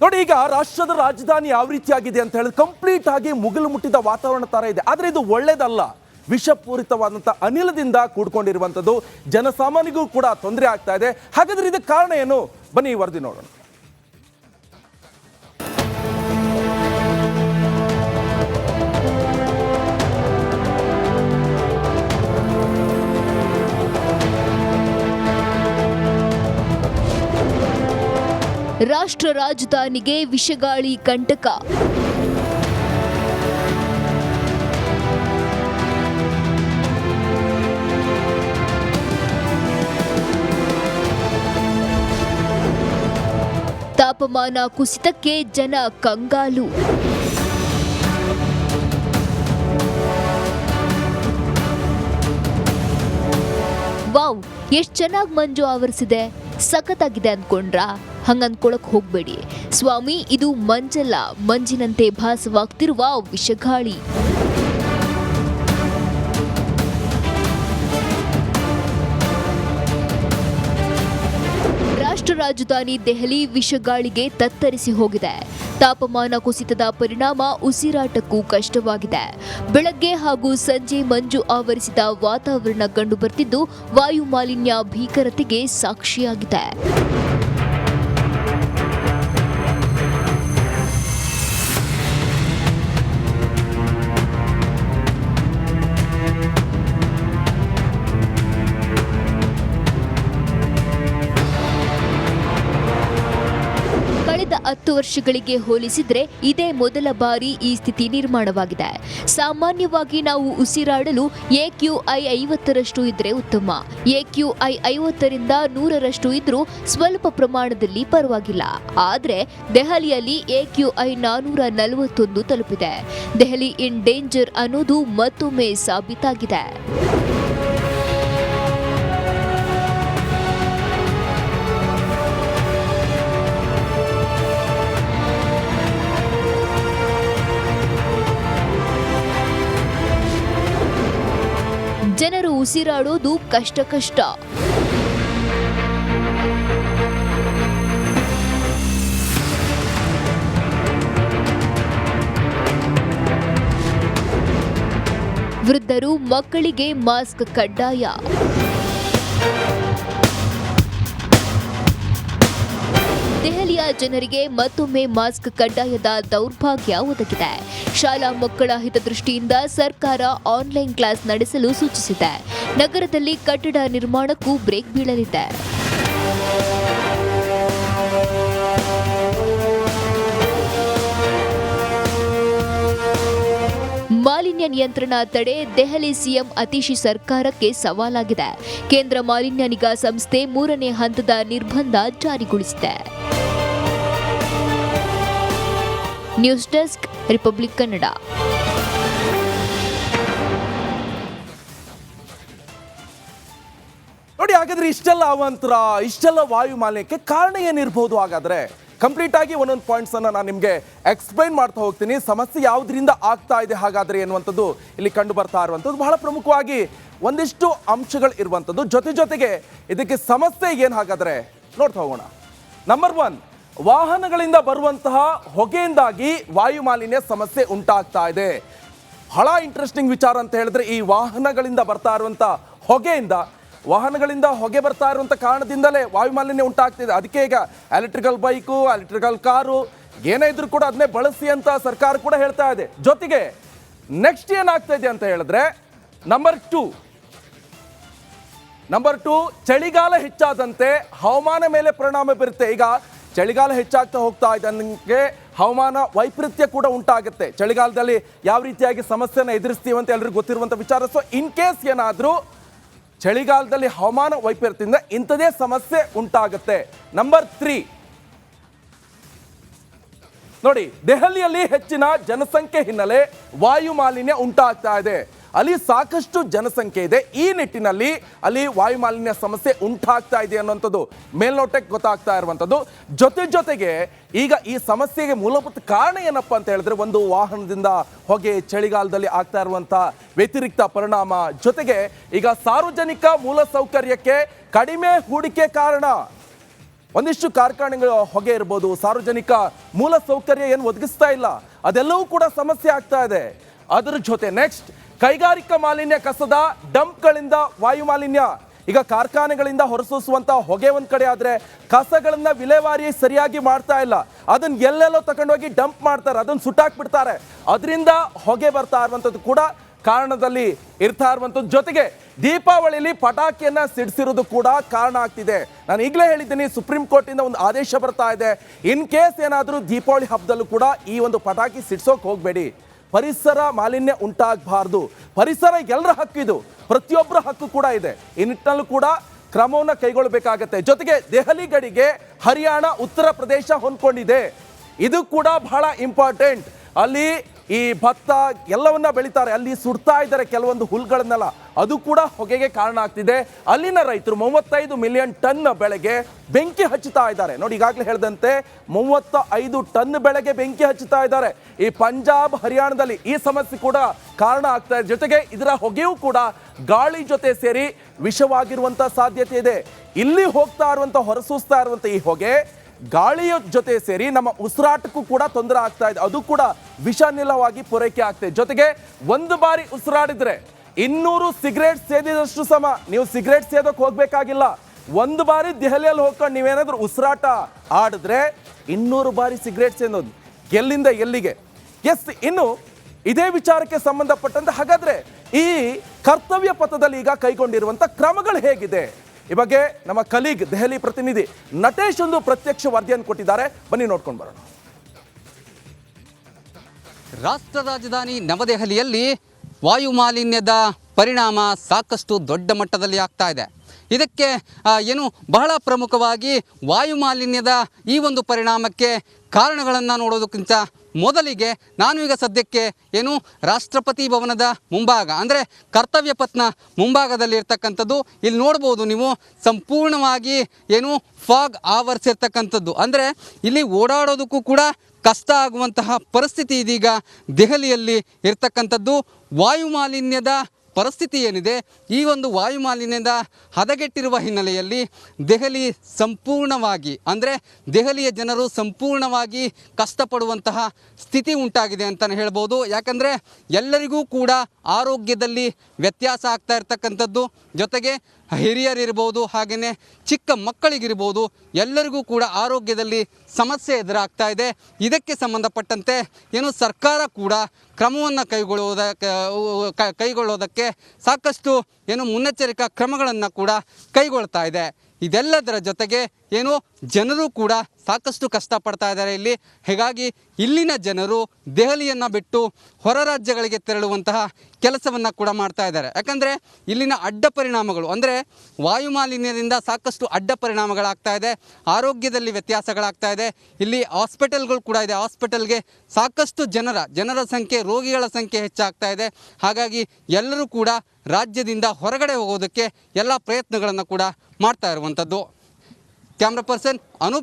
ನೋಡಿ, ಈಗ ರಾಷ್ಟ್ರದ ರಾಜಧಾನಿ ಯಾವ ರೀತಿಯಾಗಿದೆ ಅಂತ ಹೇಳಿದ್ರೆ ಕಂಪ್ಲೀಟ್ ಆಗಿ ಮುಗಿಲು ಮುಟ್ಟಿದ ವಾತಾವರಣ ತರ ಇದೆ. ಆದ್ರೆ ಇದು ಒಳ್ಳೇದಲ್ಲ. ವಿಷಪೂರಿತವಾದಂಥ ಅನಿಲದಿಂದ ಕೂಡ್ಕೊಂಡಿರುವಂಥದ್ದು, ಜನಸಾಮಾನ್ಯರಿಗೂ ಕೂಡ ತೊಂದರೆ ಆಗ್ತಾ ಇದೆ. ಹಾಗಾದ್ರೆ ಇದಕ್ಕೆ ಕಾರಣ ಏನು? ಬನ್ನಿ ವರದಿ ನೋಡೋಣ. ರಾಷ್ಟ್ರ ರಾಜಧಾನಿಗೆ ವಿಷಗಾಳಿ ಕಂಟಕ. ತಾಪಮಾನ ಕುಸಿತಕ್ಕೆ ಜನ ಕಂಗಾಲು. ವಾವ್, ಎಷ್ಟು ಚೆನ್ನಾಗಿ ಮಂಜು ಆವರಿಸಿದೆ, ಸಖತ್ತಾಗಿದೆ ಅನ್ಕೊಂಡ್ರಾ? ಹಂಗನ್ಕೊಳಕ್ ಹೋಗ್ಬೇಡಿ ಸ್ವಾಮಿ, ಇದು ಮಂಜಲ್ಲ, ಮಂಜಿನಂತೆ ಭಾಸವಾಗ್ತಿರುವ ವಿಷಗಾಳಿ. ರಾಷ್ಟ್ರ ರಾಜಧಾನಿ ದೆಹಲಿ ವಿಷಗಾಳಿಗೆ ತತ್ತರಿಸಿ ಹೋಗಿದೆ. ತಾಪಮಾನ ಕುಸಿತದ ಪರಿಣಾಮ ಉಸಿರಾಟಕ್ಕೂ ಕಷ್ಟವಾಗಿದೆ. ಬೆಳಗ್ಗೆ ಹಾಗೂ ಸಂಜೆ ಮಂಜು ಆವರಿಸಿದ ವಾತಾವರಣ ಕಂಡುಬರ್ತಿದ್ದು ವಾಯು ಮಾಲಿನ್ಯ ಭೀಕರತೆಗೆ ಸಾಕ್ಷಿಯಾಗಿದೆ. ಕಳೆದ 10 ವರ್ಷಗಳಿಗೆ ಹೋಲಿಸಿದ್ರೆ ಇದೇ ಮೊದಲ ಬಾರಿ ಈ ಸ್ಥಿತಿ ನಿರ್ಮಾಣವಾಗಿದೆ. ಸಾಮಾನ್ಯವಾಗಿ ನಾವು ಉಸಿರಾಡಲು AQI 50ರಷ್ಟು ಇದ್ರೆ ಉತ್ತಮ. AQI 50ರಿಂದ 100ರಷ್ಟು ಇದ್ರೂ ಸ್ವಲ್ಪ ಪ್ರಮಾಣದಲ್ಲಿ ಪರವಾಗಿಲ್ಲ. ಆದ್ರೆ ದೆಹಲಿಯಲ್ಲಿ AQI 441 ತಲುಪಿದೆ. ದೆಹಲಿ ಇನ್ ಡೇಂಜರ್ ಅನ್ನೋದು ಮತ್ತೊಮ್ಮೆ ಸಾಬೀತಾಗಿದೆ. ಜನರು ಉಸಿರಾಡೋದು ಕಷ್ಟ. ವೃದ್ಧರು, ಮಕ್ಕಳಿಗೆ ಮಾಸ್ಕ್ ಕಡ್ಡಾಯ. ದೆಹಲಿಯ ಜನರಿಗೆ ಮತ್ತೊಮ್ಮೆ ಮಾಸ್ಕ್ ಕಡ್ಡಾಯದ ದೌರ್ಭಾಗ್ಯ ಒದಗಿದೆ. ಶಾಲಾ ಮಕ್ಕಳ ಹಿತದೃಷ್ಟಿಯಿಂದ ಸರ್ಕಾರ ಆನ್ಲೈನ್ ಕ್ಲಾಸ್ ನಡೆಸಲು ಸೂಚಿಸಿದೆ. ನಗರದಲ್ಲಿ ಕಟ್ಟಡ ನಿರ್ಮಾಣಕ್ಕೂ ಬ್ರೇಕ್ ಬೀಳಲಿದೆ. ಮಾಲಿನ್ಯ ನಿಯಂತ್ರಣ ತಡೆ ದೆಹಲಿ ಸಿಎಂ ಅತೀಶಿ ಸರ್ಕಾರಕ್ಕೆ ಸವಾಲಾಗಿದೆ. ಕೇಂದ್ರ ಮಾಲಿನ್ಯ ನಿಗಾ ಸಂಸ್ಥೆ 3ನೇ ಹಂತದ ನಿರ್ಬಂಧ ಜಾರಿಗೊಳಿಸಿದೆ. News desk, republic Kannada. ನೋಡಿ, ಹಾಗಾದ್ರೆ ಇಷ್ಟೆಲ್ಲ ಅವಾಂತರ, ಇಷ್ಟೆಲ್ಲ ವಾಯು ಮಾಲಿನ್ಯಕ್ಕೆ ಕಾರಣ ಏನಿರಬಹುದು? ಹಾಗಾದ್ರೆ ಕಂಪ್ಲೀಟ್ ಆಗಿ ಒಂದೊಂದು ಪಾಯಿಂಟ್ಸ್ ಅನ್ನ ನಾನು ನಿಮಗೆ ಎಕ್ಸ್ಪ್ಲೈನ್ ಮಾಡ್ತಾ ಹೋಗ್ತೀನಿ. ಸಮಸ್ಯೆ ಯಾವುದರಿಂದ ಆಗ್ತಾ ಇದೆ ಹಾಗಾದ್ರೆ ಎನ್ನುವಂಥದ್ದು ಇಲ್ಲಿ ಕಂಡು ಬರ್ತಾ ಇರುವಂಥದ್ದು ಬಹಳ ಪ್ರಮುಖವಾಗಿ ಒಂದಿಷ್ಟು ಅಂಶಗಳು ಇರುವಂಥದ್ದು. ಜೊತೆಗೆ ಇದಕ್ಕೆ ಸಮಸ್ಯೆ ಏನು ಹಾಗಾದ್ರೆ ನೋಡ್ತಾ ಹೋಗೋಣ. ನಂಬರ್ 1, ವಾಹನಗಳಿಂದ ಬರುವಂತಹ ಹೊಗೆಯಿಂದಾಗಿ ವಾಯು ಮಾಲಿನ್ಯ ಸಮಸ್ಯೆ ಉಂಟಾಗ್ತಾ ಇದೆ. ಬಹಳ ಇಂಟ್ರೆಸ್ಟಿಂಗ್ ವಿಚಾರ ಅಂತ ಹೇಳಿದ್ರೆ, ಈ ವಾಹನಗಳಿಂದ ಬರ್ತಾ ಇರುವಂಥ ವಾಹನಗಳಿಂದ ಹೊಗೆ ಬರ್ತಾ ಇರುವಂಥ ಕಾರಣದಿಂದಲೇ ವಾಯು ಮಾಲಿನ್ಯ ಉಂಟಾಗ್ತಿದೆ. ಅದಕ್ಕೆ ಈಗ ಎಲೆಕ್ಟ್ರಿಕಲ್ ಬೈಕು, ಎಲೆಕ್ಟ್ರಿಕಲ್ ಕಾರು ಏನೇ ಇದ್ರೂ ಕೂಡ ಅದನ್ನೇ ಬಳಸಿ ಅಂತ ಸರ್ಕಾರ ಕೂಡ ಹೇಳ್ತಾ ಇದೆ. ಜೊತೆಗೆ ನೆಕ್ಸ್ಟ್ ಏನಾಗ್ತಾ ಇದೆ ಅಂತ ಹೇಳಿದ್ರೆ, ನಂಬರ್ 2 ಚಳಿಗಾಲ ಹೆಚ್ಚಾದಂತೆ ಹವಾಮಾನ ಮೇಲೆ ಪರಿಣಾಮ ಬೀರುತ್ತೆ. ಈಗ ಚಳಿಗಾಲ ಹೆಚ್ಚಾಗ್ತಾ ಹೋಗ್ತಾ ಇದ್ದಂಗೆ ಹವಾಮಾನ ವೈಪರೀತ್ಯ ಕೂಡ ಉಂಟಾಗುತ್ತೆ. ಚಳಿಗಾಲದಲ್ಲಿ ಯಾವ ರೀತಿಯಾಗಿ ಸಮಸ್ಯೆನ ಎದುರಿಸ್ತೀವಿ ಅಂತ ಎಲ್ಲರಿಗೂ ಗೊತ್ತಿರುವಂಥ ವಿಚಾರ. ಸೊ ಇನ್ ಕೇಸ್ ಏನಾದರೂ ಚಳಿಗಾಲದಲ್ಲಿ ಹವಾಮಾನ ವೈಪರೀತ್ಯದಿಂದ ಇಂಥದೇ ಸಮಸ್ಯೆ ಉಂಟಾಗುತ್ತೆ. ನಂಬರ್ 3 ನೋಡಿ, ದೆಹಲಿಯಲ್ಲಿ ಹೆಚ್ಚಿನ ಜನಸಂಖ್ಯೆ ಹಿನ್ನೆಲೆ ವಾಯು ಮಾಲಿನ್ಯ ಉಂಟಾಗ್ತಾ ಇದೆ. ಅಲ್ಲಿ ಸಾಕಷ್ಟು ಜನಸಂಖ್ಯೆ ಇದೆ. ಈ ನಿಟ್ಟಿನಲ್ಲಿ ಅಲ್ಲಿ ವಾಯು ಮಾಲಿನ್ಯ ಸಮಸ್ಯೆ ಉಂಟಾಗ್ತಾ ಇದೆ ಅನ್ನುವಂಥದ್ದು ಮೇಲ್ನೋಟಕ್ಕೆ ಗೊತ್ತಾಗ್ತಾ ಇರುವಂಥದ್ದು. ಜೊತೆಗೆ ಈಗ ಈ ಸಮಸ್ಯೆಗೆ ಮೂಲಭೂತ ಕಾರಣ ಏನಪ್ಪಾ ಅಂತ ಹೇಳಿದ್ರೆ, ಒಂದು ವಾಹನದಿಂದ ಹೊಗೆ, ಚಳಿಗಾಲದಲ್ಲಿ ಆಗ್ತಾ ಇರುವಂಥ ವ್ಯತಿರಿಕ್ತ ಪರಿಣಾಮ, ಜೊತೆಗೆ ಈಗ ಸಾರ್ವಜನಿಕ ಮೂಲಸೌಕರ್ಯಕ್ಕೆ ಕಡಿಮೆ ಹೂಡಿಕೆ ಕಾರಣ. ಒಂದಿಷ್ಟು ಕಾರ್ಖಾನೆಗಳ ಹೊಗೆ ಇರ್ಬೋದು, ಸಾರ್ವಜನಿಕ ಮೂಲ ಸೌಕರ್ಯ ಏನು ಒದಗಿಸ್ತಾ ಇಲ್ಲ, ಅದೆಲ್ಲವೂ ಕೂಡ ಸಮಸ್ಯೆ ಆಗ್ತಾ ಇದೆ. ಅದರ ಜೊತೆ ನೆಕ್ಸ್ಟ್ ಕೈಗಾರಿಕಾ ಮಾಲಿನ್ಯ, ಕಸದ ಡಂಪ್ಗಳಿಂದ ವಾಯು ಮಾಲಿನ್ಯ. ಈಗ ಕಾರ್ಖಾನೆಗಳಿಂದ ಹೊರಸೂಸುವಂತ ಹೊಗೆ ಒಂದ್ ಕಡೆ ಆದ್ರೆ ಕಸಗಳನ್ನ ವಿಲೇವಾರಿ ಸರಿಯಾಗಿ ಮಾಡ್ತಾ ಇಲ್ಲ, ಅದನ್ನ ಎಲ್ಲೆಲ್ಲೋ ತಗೊಂಡೋಗಿ ಡಂಪ್ ಮಾಡ್ತಾರೆ, ಅದನ್ನ ಸುಟ್ಟಾಕ್ಬಿಡ್ತಾರೆ, ಅದರಿಂದ ಹೊಗೆ ಬರ್ತಾ ಇರುವಂತದ್ದು ಕೂಡ ಕಾರಣದಲ್ಲಿ ಇರ್ತಾ ಇರುವಂತದ್ದು. ಜೊತೆಗೆ ದೀಪಾವಳಿಲಿ ಪಟಾಕಿಯನ್ನ ಸಿಡಿಸಿರೋದು ಕೂಡ ಕಾರಣ ಆಗ್ತಿದೆ. ನಾನು ಈಗಲೇ ಹೇಳಿದ್ದೀನಿ, ಸುಪ್ರೀಂ ಕೋರ್ಟ್ ಇಂದ ಒಂದು ಆದೇಶ ಬರ್ತಾ ಇದೆ, ಇನ್ ಕೇಸ್ ಏನಾದರೂ ದೀಪಾವಳಿ ಹಬ್ಬದಲ್ಲೂ ಕೂಡ ಈ ಒಂದು ಪಟಾಕಿ ಸಿಡ್ಸೋಕ್ ಹೋಗ್ಬೇಡಿ, ಪರಿಸರ ಮಾಲಿನ್ಯ ಉಂಟಾಗಬಾರ್ದು. ಪರಿಸರ ಎಲ್ಲರ ಹಕ್ಕಿದು, ಪ್ರತಿಯೊಬ್ಬರ ಹಕ್ಕು ಕೂಡ ಇದೆ. ಈ ನಿಟ್ಟಿನಲ್ಲೂ ಕೂಡ ಕ್ರಮವನ್ನು ಕೈಗೊಳ್ಳಬೇಕಾಗತ್ತೆ. ಜೊತೆಗೆ ದೆಹಲಿ ಗಡಿಗೆ ಹರಿಯಾಣ, ಉತ್ತರ ಪ್ರದೇಶ ಹೊಂದ್ಕೊಂಡಿದೆ, ಇದು ಕೂಡ ಬಹಳ ಇಂಪಾರ್ಟೆಂಟ್. ಅಲ್ಲಿ ಈ ಭತ್ತ ಎಲ್ಲವನ್ನ ಬೆಳೀತಾರೆ, ಅಲ್ಲಿ ಸುಡ್ತಾ ಇದ್ದಾರೆ ಕೆಲವೊಂದು ಹುಲ್ಗಳನ್ನೆಲ್ಲ, ಅದು ಕೂಡ ಹೊಗೆಗೆ ಕಾರಣ ಆಗ್ತಿದೆ. ಅಲ್ಲಿನ ರೈತರು 35 ಮಿಲಿಯನ್ ಟನ್ ಬೆಳೆಗೆ ಬೆಂಕಿ ಹಚ್ಚುತ್ತಾ ಇದ್ದಾರೆ. ನೋಡಿ, ಈಗಾಗಲೇ ಹೇಳಿದಂತೆ 35 ಟನ್ ಬೆಳೆಗೆ ಬೆಂಕಿ ಹಚ್ಚುತ್ತಾ ಇದ್ದಾರೆ. ಈ ಪಂಜಾಬ್, ಹರಿಯಾಣದಲ್ಲಿ ಈ ಸಮಸ್ಯೆ ಕೂಡ ಕಾರಣ ಆಗ್ತಾ ಇದೆ. ಜೊತೆಗೆ ಇದರ ಹೊಗೆಯೂ ಕೂಡ ಗಾಳಿ ಜೊತೆ ಸೇರಿ ವಿಷವಾಗಿರುವಂತ ಸಾಧ್ಯತೆ ಇದೆ. ಇಲ್ಲಿ ಹೋಗ್ತಾ ಇರುವಂತ, ಹೊರಸೂಸ್ತಾ ಇರುವಂತ ಈ ಹೊಗೆ ಗಾಳಿಯ ಜೊತೆ ಸೇರಿ ನಮ್ಮ ಉಸಿರಾಟಕ್ಕೂ ಕೂಡ ತೊಂದರೆ ಆಗ್ತಾ ಇದೆ, ಅದು ಕೂಡ ವಿಷನಿಲವಾಗಿ ಪೂರೈಕೆ ಆಗ್ತದೆ. ಜೊತೆಗೆ ಒಂದು ಬಾರಿ ಉಸಿರಾಡಿದ್ರೆ 200 ಸಿಗರೇಟ್ ಸೇದಿದಷ್ಟು ಸಮ. ನೀವು ಸಿಗರೇಟ್ ಸೇದೋಕೆ ಹೋಗ್ಬೇಕಾಗಿಲ್ಲ, ಒಂದು ಬಾರಿ ದೆಹಲಿಯಲ್ಲಿ ಹೋಗ್ಕೊಂಡು ನೀವೇನಾದ್ರೂ ಉಸಿರಾಟ ಆಡಿದ್ರೆ 200 ಬಾರಿ ಸಿಗರೇಟ್ ಸೇದೋದು, ಎಲ್ಲಿಂದ ಎಲ್ಲಿಗೆ. ಎಸ್, ಇನ್ನು ಇದೇ ವಿಚಾರಕ್ಕೆ ಸಂಬಂಧಪಟ್ಟಂತೆ ಹಾಗಾದ್ರೆ ಈ ಕರ್ತವ್ಯ ಪಥದಲ್ಲಿ ಈಗ ಕೈಗೊಂಡಿರುವಂತ ಕ್ರಮಗಳು ಹೇಗಿದೆ, ಈ ಬಗ್ಗೆ ನಮ್ಮ ಕಲೀಗ್ ದೆಹಲಿ ಪ್ರತಿನಿಧಿ ನಟೇಶ್ ಒಂದು ಪ್ರತ್ಯಕ್ಷ ವರದಿಯನ್ನು ಕೊಟ್ಟಿದ್ದಾರೆ. ಬನ್ನಿ ನೋಡ್ಕೊಂಡು ಬರೋಣ. ರಾಷ್ಟ್ರ ರಾಜಧಾನಿ ನವದೆಹಲಿಯಲ್ಲಿ ವಾಯು ಮಾಲಿನ್ಯದ ಪರಿಣಾಮ ಸಾಕಷ್ಟು ದೊಡ್ಡ ಮಟ್ಟದಲ್ಲಿ ಆಗ್ತಾ ಇದೆ. ಇದಕ್ಕೆ ಬಹಳ ಪ್ರಮುಖವಾಗಿ ವಾಯು ಮಾಲಿನ್ಯದ ಈ ಒಂದು ಪರಿಣಾಮಕ್ಕೆ ಕಾರಣಗಳನ್ನು ನೋಡೋದಕ್ಕಿಂತ ಮೊದಲಿಗೆ ನಾನು ಈಗ ಸದ್ಯಕ್ಕೆ ರಾಷ್ಟ್ರಪತಿ ಭವನದ ಮುಂಭಾಗ, ಅಂದರೆ ಕರ್ತವ್ಯ ಪಥನ ಮುಂಭಾಗದಲ್ಲಿ ಇರ್ತಕ್ಕಂಥದ್ದು. ಇಲ್ಲಿ ನೋಡ್ಬೋದು ನೀವು, ಸಂಪೂರ್ಣವಾಗಿ ಫಾಗ್ ಆವರಿಸಿರ್ತಕ್ಕಂಥದ್ದು, ಅಂದರೆ ಇಲ್ಲಿ ಓಡಾಡೋದಕ್ಕೂ ಕೂಡ ಕಷ್ಟ ಆಗುವಂತಹ ಪರಿಸ್ಥಿತಿ ಇದೀಗ ದೆಹಲಿಯಲ್ಲಿ ಇರ್ತಕ್ಕಂಥದ್ದು. ವಾಯು ಮಾಲಿನ್ಯದ ಪರಿಸ್ಥಿತಿ ಏನಿದೆ, ಈ ಒಂದು ವಾಯು ಮಾಲಿನ್ಯದ ಹದಗೆಟ್ಟಿರುವ ಹಿನ್ನೆಲೆಯಲ್ಲಿ ದೆಹಲಿ ಸಂಪೂರ್ಣವಾಗಿ, ಅಂದರೆ ದೆಹಲಿಯ ಜನರು ಸಂಪೂರ್ಣವಾಗಿ ಕಷ್ಟಪಡುವಂತಹ ಸ್ಥಿತಿ ಉಂಟಾಗಿದೆ ಅಂತಲೇ ಹೇಳ್ಬೋದು. ಯಾಕಂದರೆ ಎಲ್ಲರಿಗೂ ಕೂಡ ಆರೋಗ್ಯದಲ್ಲಿ ವ್ಯತ್ಯಾಸ ಆಗ್ತಾ ಇರ್ತಕ್ಕಂಥದ್ದು, ಜೊತೆಗೆ ಹಿರಿಯರಿರ್ಬೋದು, ಹಾಗೆಯೇ ಚಿಕ್ಕ ಮಕ್ಕಳಿಗಿರ್ಬೋದು, ಎಲ್ಲರಿಗೂ ಕೂಡ ಆರೋಗ್ಯದಲ್ಲಿ ಸಮಸ್ಯೆ ಎದುರಾಗ್ತಾ ಇದೆ. ಇದಕ್ಕೆ ಸಂಬಂಧಪಟ್ಟಂತೆ ಸರ್ಕಾರ ಕೂಡ ಕ್ರಮವನ್ನು ಕೈಗೊಳ್ಳೋದಕ್ಕೆ ಸಾಕಷ್ಟು ಮುನ್ನೆಚ್ಚರಿಕಾ ಕ್ರಮಗಳನ್ನು ಕೂಡ ಕೈಗೊಳ್ತಾ ಇದೆ. ಇದೆಲ್ಲದರ ಜೊತೆಗೆ ಜನರು ಕೂಡ ಸಾಕಷ್ಟು ಕಷ್ಟಪಡ್ತಾ ಇದ್ದಾರೆ ಇಲ್ಲಿ. ಹೀಗಾಗಿ ಇಲ್ಲಿನ ಜನರು ದೆಹಲಿಯನ್ನು ಬಿಟ್ಟು ಹೊರ ರಾಜ್ಯಗಳಿಗೆ ತೆರಳುವಂತಹ ಕೆಲಸವನ್ನು ಕೂಡ ಮಾಡ್ತಾ ಇದ್ದಾರೆ. ಯಾಕಂದರೆ ಇಲ್ಲಿನ ಅಡ್ಡ ಪರಿಣಾಮಗಳು, ಅಂದರೆ ವಾಯು ಮಾಲಿನ್ಯದಿಂದ ಸಾಕಷ್ಟು ಅಡ್ಡ ಪರಿಣಾಮಗಳಾಗ್ತಾ ಇದೆ, ಆರೋಗ್ಯದಲ್ಲಿ ವ್ಯತ್ಯಾಸಗಳಾಗ್ತಾ ಇದೆ. ಇಲ್ಲಿ ಹಾಸ್ಪಿಟಲ್ಗಳು ಕೂಡ ಇದೆ, ಹಾಸ್ಪಿಟಲ್ಗೆ ಸಾಕಷ್ಟು ಜನರ ಸಂಖ್ಯೆ, ರೋಗಿಗಳ ಸಂಖ್ಯೆ ಹೆಚ್ಚಾಗ್ತಾ ಇದೆ. ಹಾಗಾಗಿ ಎಲ್ಲರೂ ಕೂಡ ರಾಜ್ಯದಿಂದ ಹೊರಗಡೆ ಹೋಗೋದಕ್ಕೆ ಎಲ್ಲ ಪ್ರಯತ್ನಗಳನ್ನು ಕೂಡ ಮಾಡ್ತಾ ಇರುವಂಥದ್ದು. Camera person Anoop